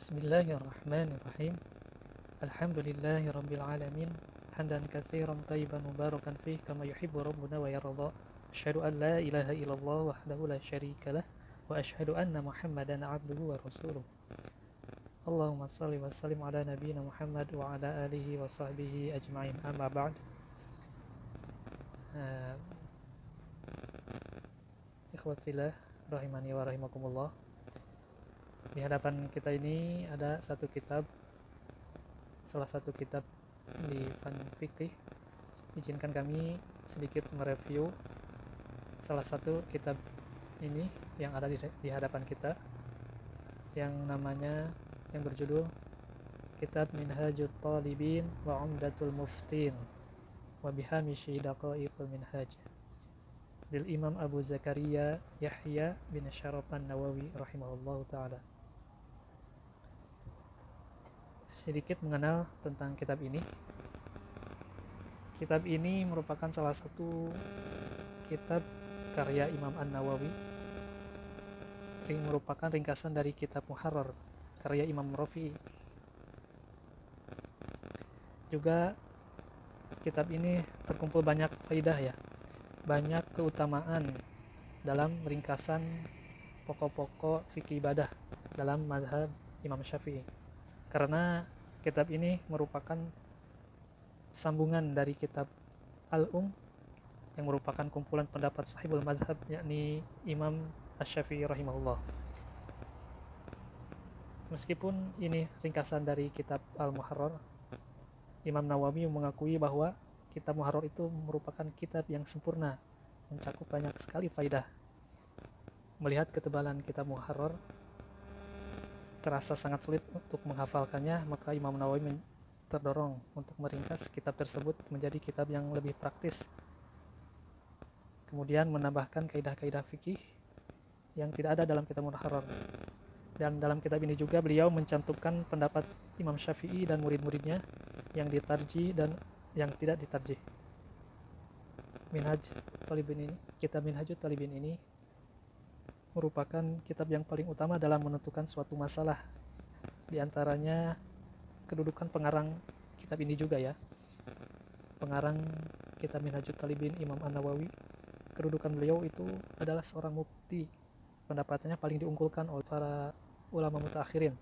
Bismillahirrahmanirrahim. Alhamdulillahi rabbil alamin. Hamdan katsiran tayyiban mubarakan fih kama yuhibbu rabbuna wa yarda. Asyhadu an la ilaha illallah wahdahu la syarika lah wa asyhadu anna Muhammadan abduhu wa rasuluh. Allahumma shalli wa sallim ala nabiyyina Muhammad wa ala alihi wa sahbihi ajma'in. Amma ba'd. Ikhwatillah rahimani wa rahimakumullah. Di hadapan kita ini ada salah satu kitab di fan fikih. Izinkan kami sedikit mereview salah satu kitab ini yang ada di hadapan kita, yang berjudul Kitab Minhajut Talibin wa Umdatul Muftin wa Bihamishi Daqaiqul Minhaj bil Imam Abu Zakaria Yahya bin Syaraf An-Nawawi rahimahullahu ta'ala. Sedikit mengenal tentang kitab ini. Kitab ini merupakan salah satu kitab karya Imam An-Nawawi, merupakan ringkasan dari kitab Muharrar karya Imam Rafi'i. Juga kitab ini terkumpul banyak faidah ya, banyak keutamaan dalam ringkasan pokok-pokok fikih ibadah dalam mazhab Imam Syafi'i. Karena kitab ini merupakan sambungan dari kitab yang merupakan kumpulan pendapat sahibul mazhab, yakni Imam Asy-Syafi'i rahimahullah. Meskipun ini ringkasan dari kitab Al-Muharrar, Imam Nawawi mengakui bahwa kitab Muharrar itu merupakan kitab yang sempurna, mencakup banyak sekali faidah. Melihat ketebalan kitab Muharrar terasa sangat sulit untuk menghafalkannya, maka Imam Nawawi terdorong untuk meringkas kitab tersebut menjadi kitab yang lebih praktis. Kemudian menambahkan kaidah-kaidah fikih yang tidak ada dalam kitab Muharrar. Dan dalam kitab ini juga beliau mencantumkan pendapat Imam Syafi'i dan murid-muridnya yang ditarjih dan yang tidak ditarjih. Kitab Minhajut Talibin ini merupakan kitab yang paling utama dalam menentukan suatu masalah. Di antaranya kedudukan pengarang kitab ini juga ya. Pengarang kitab Minhajut Talibin, Imam An-Nawawi, kedudukan beliau itu adalah seorang mufti. Pendapatnya paling diunggulkan oleh para ulama mutaakhirin.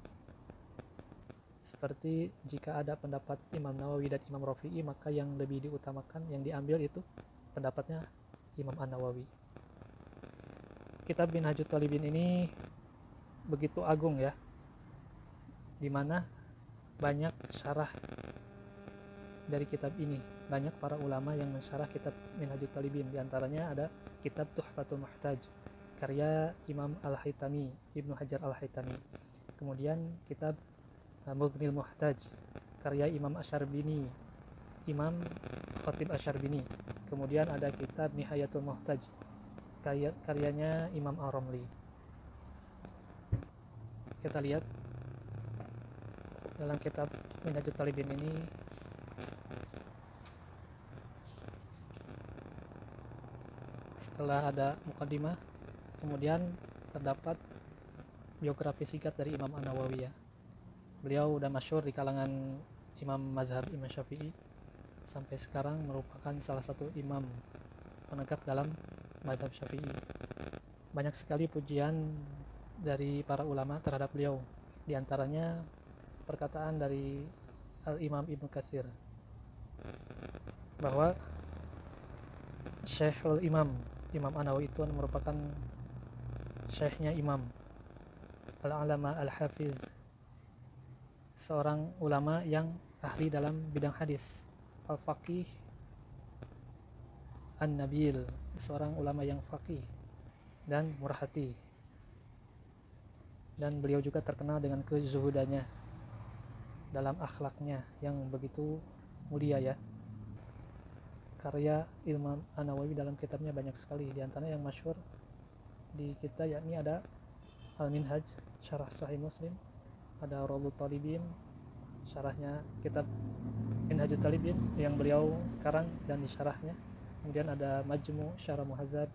Seperti jika ada pendapat Imam Nawawi dan Imam Rafi'i, maka yang lebih diutamakan, yang diambil itu pendapatnya Imam An-Nawawi. Kitab Minhajut Talibin ini begitu agung ya, dimana banyak syarah dari kitab ini. Banyak para ulama yang mensyarah kitab Minhajut Talibin. Di antaranya ada kitab Tuhfatul Muhtaj karya Imam Al-Haytami, Ibnu Hajar Al-Haytami. Kemudian kitab Mughnil Muhtaj karya Imam Asyarbini, Imam Khatib Asyarbini. Kemudian ada kitab Nihayatul Muhtaj karyanya Imam Ar-Ramli. Kita lihat dalam kitab Minhajut Talibin ini setelah ada muqaddimah, kemudian terdapat biografi singkat dari Imam An-Nawawi ya. Beliau udah masyhur di kalangan imam mazhab Imam Syafi'i, sampai sekarang merupakan salah satu imam penegak dalam mazhab Syafi'i. Banyak sekali pujian dari para ulama terhadap beliau. Di antaranya perkataan dari Al-Imam Ibnu Katsir bahwa Syekhul Imam An-Nawawi itu merupakan syekhnya Imam Al-Alama Al-Hafiz, seorang ulama yang ahli dalam bidang hadis, Al-Faqih An-Nabil, seorang ulama yang faqih dan murhati. Dan beliau juga terkenal dengan kezuhudannya dalam akhlaknya yang begitu mulia ya. Karya Imam An-Nawawi dalam kitabnya banyak sekali. Di antaranya yang masyhur di kita yakni ada Al-Minhaj Syarah Sahih Muslim, ada Rawdut Talibin, syarahnya kitab Minhajut Talibin yang beliau karang dan disyarahnya. Kemudian ada Majmu' Syarah Muhadzab,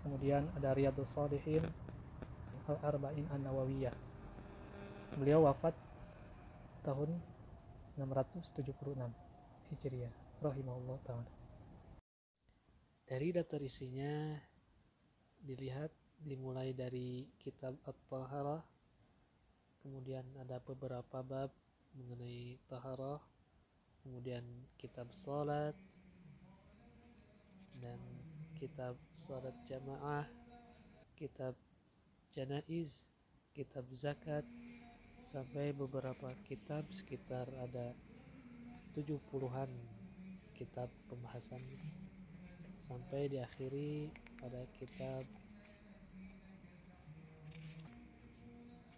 kemudian ada Riyadhus Shalihin, Al-Arba'in An-Nawawiyah. Beliau wafat tahun 676 Hijriah rahimahullah ta'ala. Dari daftar isinya dilihat dimulai dari kitab At-Taharah, kemudian ada beberapa bab mengenai taharah, kemudian kitab salat dan kitab salat jamaah, kitab janaiz, kitab zakat, sampai beberapa kitab, sekitar ada 70-an kitab pembahasan, sampai diakhiri pada kitab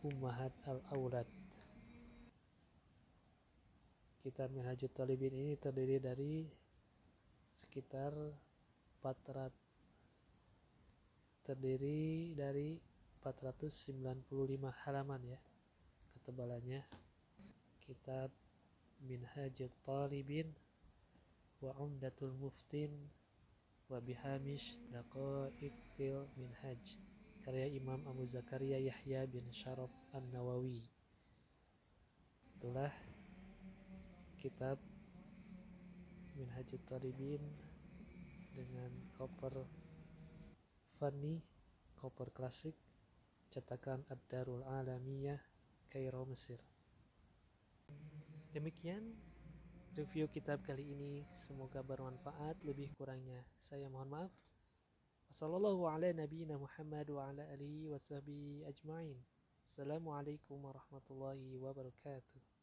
Ummahat al-Aulad. Kitab Minhajut Talibin ini terdiri dari sekitar 495 halaman ya ketebalannya. Kitab Minhajut Talibin wa Umdatul Muftin wa Bihamish Daqaiqil Minhaj, karya Imam Abu Zakaria Yahya bin Syaraf An-Nawawi. Itulah kitab Minhajut Talibin dengan cover Fanni, cover klasik, cetakan Ad-Darul Alamiyah, Kairo, Mesir. Demikian review kitab kali ini, semoga bermanfaat. Lebih kurangnya saya mohon maaf. Wassallallahu ala nabiyina Muhammad wa ala alihi wa sahbihi ajma'in. Assalamualaikum warahmatullahi wabarakatuh.